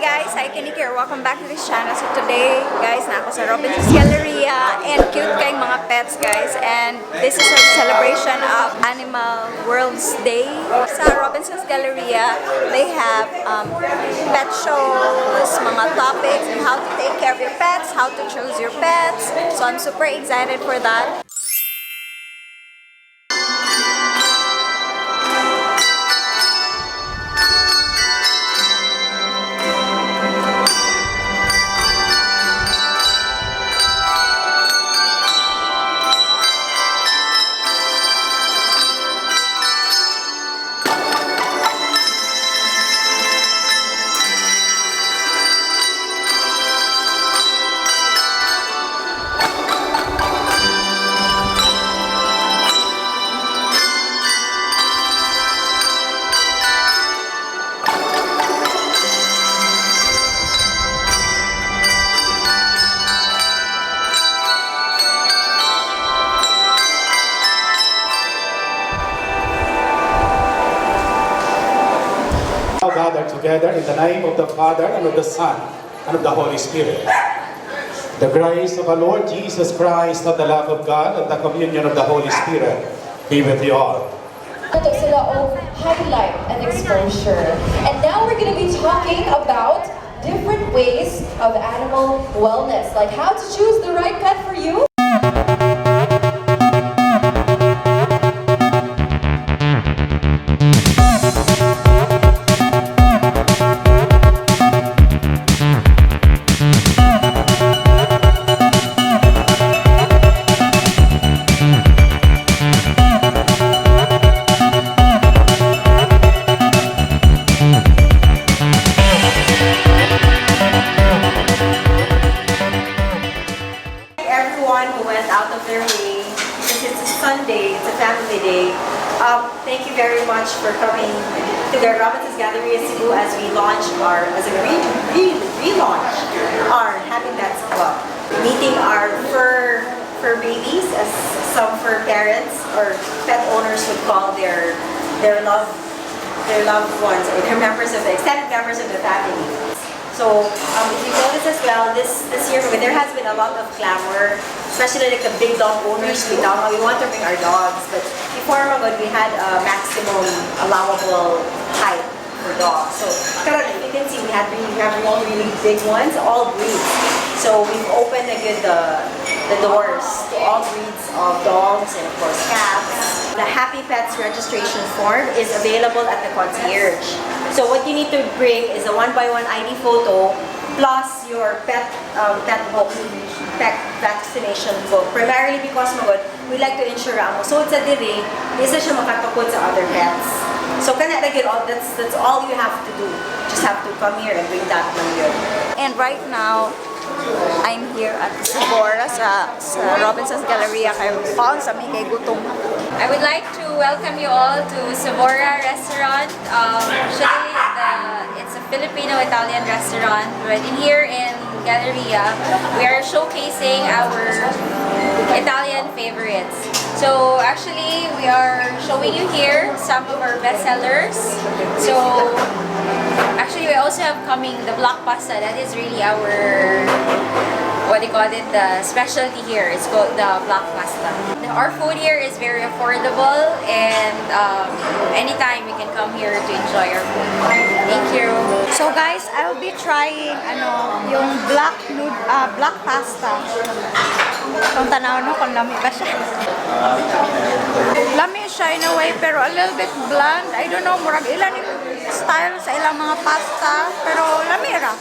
guys, Cykaniki here. Welcome back to this channel. So today, guys, na ako sa Robinson's Galleria and cute kayong mga pets, guys. And this is a celebration of Animal World's Day. Sa Robinson's Galleria, they have pet shows, mga topics, and how to take care of your pets, how to choose your pets. So I'm super excited for that. Gathered together in the name of the Father, and of the Son, and of the Holy Spirit. The grace of our Lord Jesus Christ, and the love of God, and the communion of the Holy Spirit be with you all. Ito sila of highlight and exposure. And now we're going to be talking about different ways of animal wellness, like how to choose the right pet for you. Who went out of their way, because it's a Sunday, it's a family day. Thank you very much for coming to the Robinson's Galleria Cebu as we launch as a relaunch our Happy Pets Club. Meeting our fur babies, as some fur parents or pet owners would call their loved ones, or their extended members of the family. So if you notice as well, this year there has been a lot of clamor, especially like the big dog owners. We want to bring our dogs, but before we had a maximum allowable height for dogs. So if you can see, we have really big ones, all breeds. So we've opened the doors to all breeds of dogs and of course cats. The Happy Pets registration form is available at the concierge. So what you need to bring is a 1x1 ID photo plus your pet book, pet vaccination book. Primarily because we like to ensure so it's a diri, isa siya makatakot sa other pets. So that's all you have to do. Just have to come here and bring that one here. And right now, I'm here at Sephora sa Robinson's Galleria kay Paul sa may kay Gutom. I would like to welcome you all to Sephora restaurant. Actually, it's a Filipino-Italian restaurant. But here in Galleria, we are showcasing our Italian favorites. So actually, we are showing you here some of our best sellers. So actually, we also have coming the black pasta. That is really our, the specialty here. It's called the black pasta. Our food here is very affordable, and anytime we can come here to enjoy our food. Thank you. So guys, I'll be trying yung black pasta. Kung tanaw kung lami ba siya. Lami siya in a way, pero a little bit bland. I don't know, murag ilan yung style sa ilang mga pasta, pero lami ra.